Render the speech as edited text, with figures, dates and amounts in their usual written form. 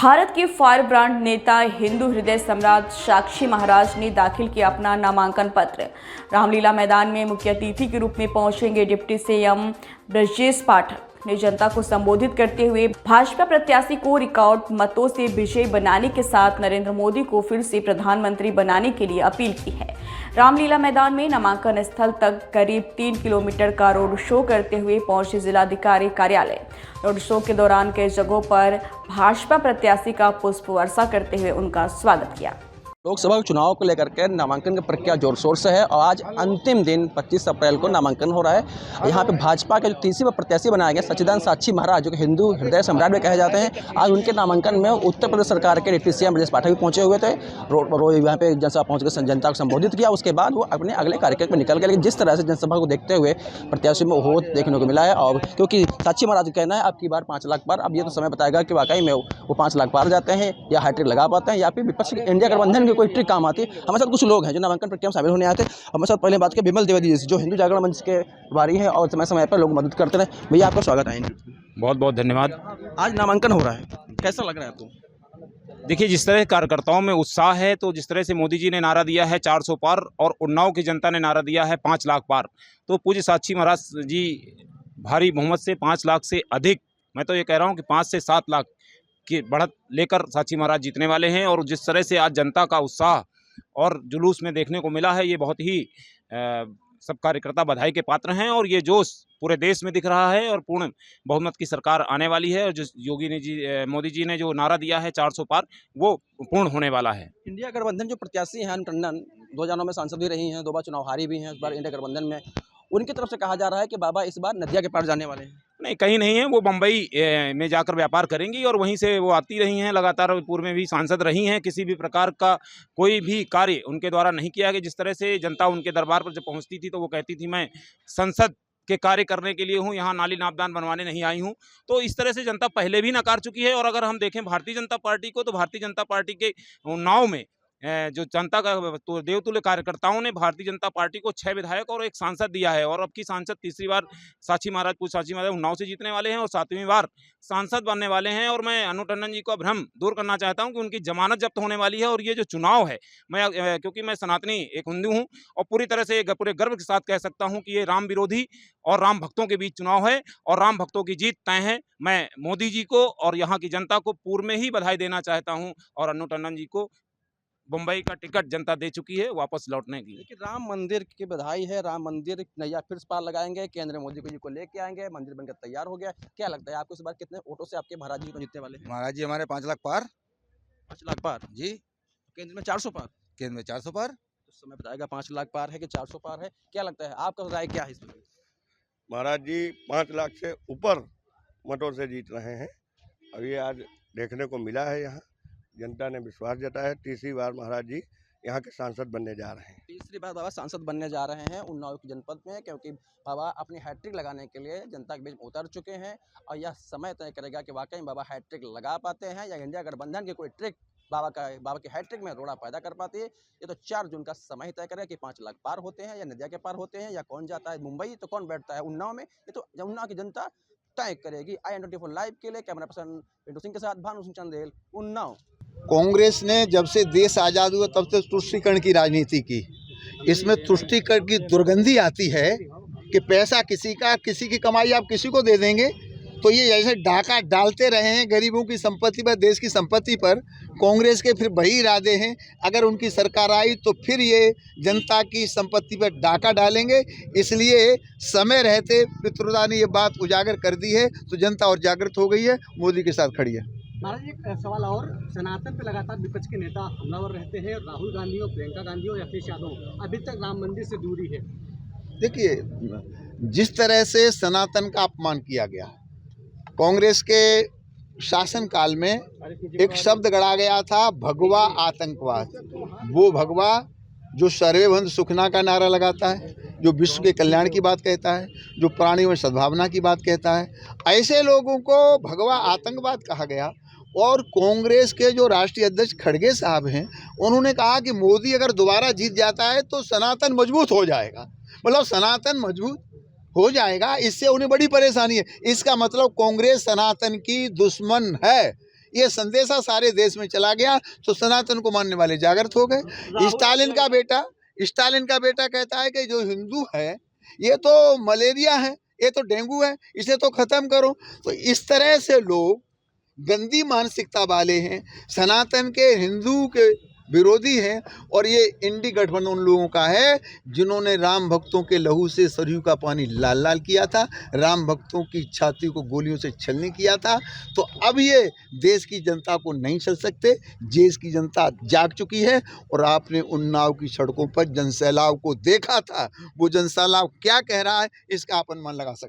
भारत के fire brand नेता हिंदू हृदय सम्राट साक्षी महाराज ने दाखिल किया अपना नामांकन पत्र। रामलीला मैदान में मुख्य अतिथि के रूप में पहुंचेंगे डिप्टी सीएम ब्रजेश पाठक ने जनता को संबोधित करते हुए भाजपा प्रत्याशी को रिकॉर्ड मतों से विजयी बनाने के साथ नरेंद्र मोदी को फिर से प्रधानमंत्री बनाने के लिए अपील की है। रामलीला मैदान में नामांकन स्थल तक करीब 3 किलोमीटर का रोड शो करते हुए पहुंचे जिलाधिकारी कार्यालय। रोड शो के दौरान कई जगहों पर भाजपा प्रत्याशी का पुष्प वर्षा करते हुए उनका स्वागत किया। लोकसभा चुनाव को लेकर के नामांकन की प्रक्रिया जोर शोर से है और आज अंतिम दिन 25 अप्रैल को नामांकन हो रहा है। यहाँ पे भाजपा के जो तीसरे प्रत्याशी बनाए गए सच्चिदानंद साक्षी महाराज, जो कि हिंदू हृदय सम्राट भी कहे जाते हैं, आज उनके नामांकन में उत्तर प्रदेश सरकार के डिप्टी सीएम ब्रजेश पाठक भी पहुंचे हुए थे। यहाँ पे जनसभा पहुँच कर जनता को संबोधित किया। उसके बाद वो अपने अगले कार्यक्रम में निकल गए। लेकिन जिस तरह से जनसभा को देखते हुए प्रत्याशी में हो देखने को मिला है, और क्योंकि साक्षी महाराज का कहना है अब की बार 5 लाख पार, अब ये तो समय बताएगा कि वाकई में वो 5 लाख पार जाते हैं या हैट्रिक लगा पाते हैं या फिर विपक्ष की इंडिया गठबंधन की कोई ट्रिक काम आती है। हमारे साथ कुछ लोग हैं जो नामांकन प्रक्रिया में शामिल होने आते हैं। हमारे साथ पहले बात करें विमल द्विवेदी जी, जो हिंदू जागरण मंच के प्रभारी हैं और समय समय पर लोग मदद करते रहे। भैया आपका स्वागत है। बहुत बहुत धन्यवाद। आज नामांकन हो रहा है, कैसा लग रहा है आपको? देखिए, जिस तरह कार्यकर्ताओं में उत्साह है, तो जिस तरह से मोदी जी ने नारा दिया है 400 पार और उन्नाव की जनता ने नारा दिया है 5 लाख पार, तो पूज्य साक्षी महाराज जी भारी बहुमत से 5 लाख से अधिक, मैं तो ये कह रहा हूँ कि 5 से 7 लाख की बढ़त लेकर साक्षी महाराज जीतने वाले हैं। और जिस तरह से आज जनता का उत्साह और जुलूस में देखने को मिला है, ये बहुत ही सब कार्यकर्ता बधाई के पात्र हैं। और ये जोश पूरे देश में दिख रहा है और पूर्ण बहुमत की सरकार आने वाली है। और जो मोदी जी ने जो नारा दिया है 400 पार, वो पूर्ण होने वाला है। इंडिया गठबंधन जो प्रत्याशी हैं टंडन 2009 में सांसद भी रही हैं, 2 बार चुनाव हारी भी हैं, इस बार इंडिया गठबंधन में, उनकी तरफ से कहा जा रहा है कि बाबा इस बार नदिया के पार जाने वाले हैं। नहीं, कहीं नहीं है। वो बम्बई में जाकर व्यापार करेंगी और वहीं से वो आती रही हैं, लगातार पूर्व में भी सांसद रही हैं। किसी भी प्रकार का कोई भी कार्य उनके द्वारा नहीं किया गया। जिस तरह से जनता उनके दरबार पर जब पहुंचती थी तो वो कहती थी मैं संसद के कार्य करने के लिए हूं, यहाँ नाली नापदान बनवाने नहीं आई हूं। तो इस तरह से जनता पहले भी नकार चुकी है। और अगर हम देखें भारतीय जनता पार्टी को, तो भारतीय जनता पार्टी के नाव में जो जनता का तो देवतुल्य कार्यकर्ताओं ने भारतीय जनता पार्टी को 6 विधायक और 1 सांसद दिया है। और अब की सांसद तीसरी बार साक्षी महाराज उन्नाव से जीतने वाले हैं और 7वीं बार सांसद बनने वाले हैं। और मैं अनु टंडन जी को भ्रम दूर करना चाहता हूं कि उनकी जमानत जब्त होने वाली है। और ये जो चुनाव है, क्योंकि मैं सनातनी एक हिंदू हूं और पूरी तरह से पूरे गर्व के साथ कह सकता हूं कि ये राम विरोधी और राम भक्तों के बीच चुनाव है और राम भक्तों की जीत तय है। मैं मोदी जी को और यहाँ की जनता को पूर्व में ही बधाई देना चाहता हूँ और अनु टंडन जी को मुंबई का टिकट जनता दे चुकी है वापस लौटने की। लेकिन राम मंदिर की बधाई है, राम मंदिर नैया फिर पार लगाएंगे, केंद्र मोदी जी को लेके आएंगे, मंदिर बनकर तैयार हो गया। क्या लगता है आपको इस बार कितने वोटों से आपके महाराज जी को जीतने वाले हैं? महाराज जी हमारे 5 लाख पार। 5 लाख पार जी। केंद्र में 400 पार। केंद्र में 400 पार। तो समय बताएगा 5 लाख पार है कि 400 पार है। क्या लगता है आपका राय क्या है इसमें? महाराज जी 5 लाख से ऊपर मतों से जीत रहे हैं। अब ये आज देखने को मिला है, यहाँ जनता ने विश्वास जताया है। तीसरी बार महाराज जी यहाँ के सांसद बनने जा रहे हैं। तीसरी बार बाबा सांसद बनने जा रहे हैं उन्नाव की जनपद में, क्योंकि बाबा अपनी हैट्रिक लगाने के लिए जनता के बीच में उतर चुके हैं। और यह समय तय करेगा कि वाकई बाबा हैट्रिक लगा पाते हैं या इंडिया गठबंधन की कोई ट्रिक बाबा की हैट्रिक में रोड़ा पैदा कर पाती है। ये तो 4 जून का समय तय करेगा कि 5 लाख पार होते हैं या नदिया के पार होते हैं, या कौन जाता है मुंबई तो कौन बैठता है उन्नाव में। ये तो उन्नाव की जनता तय करेगी। IN24 लाइव के लिए कैमरा पर्सन पिंटू सिंह के साथ भानु सिंह चंदेल, उन्नाव। कांग्रेस ने जब से देश आज़ाद हुआ तब से तुष्टीकरण की राजनीति की। इसमें तुष्टीकरण की दुर्गंधी आती है कि पैसा किसी की कमाई आप किसी को दे देंगे, तो ये जैसे डाका डालते रहे हैं गरीबों की संपत्ति पर, देश की संपत्ति पर। कांग्रेस के फिर वही इरादे हैं, अगर उनकी सरकार आई तो फिर ये जनता की संपत्ति पर डाका डालेंगे। इसलिए समय रहते पितृदा ने ये बात उजागर कर दी है, तो जनता और जागृत हो गई है, मोदी के साथ खड़ी है। महाराज एक सवाल और, सनातन पे लगातार विपक्ष के नेता हमलावर रहते हैं। राहुल गांधी हो, प्रियंका गांधी हो या अखिलेश यादव, अभी तक राम मंदिर से दूरी है। देखिए, जिस तरह से सनातन का अपमान किया गया, कांग्रेस के शासनकाल में एक शब्द गढ़ा गया था भगवा आतंकवाद। वो भगवा जो सर्वेभवंत सुखना का नारा लगाता है, जो विश्व के कल्याण की बात कहता है, जो प्राणियों में सद्भावना की बात कहता है, ऐसे लोगों को भगवा आतंकवाद कहा गया। और कांग्रेस के जो राष्ट्रीय अध्यक्ष खड़गे साहब हैं, उन्होंने कहा कि मोदी अगर दोबारा जीत जाता है तो सनातन मजबूत हो जाएगा। मतलब सनातन मजबूत हो जाएगा, इससे उन्हें बड़ी परेशानी है। इसका मतलब कांग्रेस सनातन की दुश्मन है। ये संदेशा सारे देश में चला गया तो सनातन को मानने वाले जागृत हो गए। स्टालिन का बेटा कहता है कि जो हिंदू है ये तो मलेरिया है, ये तो डेंगू है, इसे तो खत्म करो। तो इस तरह से लोग गंदी मानसिकता वाले हैं, सनातन के हिंदू के विरोधी हैं। और ये इंडी गठबंधन उन लोगों का है जिन्होंने राम भक्तों के लहू से सरयू का पानी लाल लाल किया था, राम भक्तों की छाती को गोलियों से छलनी किया था। तो अब ये देश की जनता को नहीं छल सकते, देश की जनता जाग चुकी है। और आपने उन्नाव की सड़कों पर जनसैलाब को देखा था, वो जनसैलाब क्या कह रहा है इसका आप अनुमान लगा सकते हैं।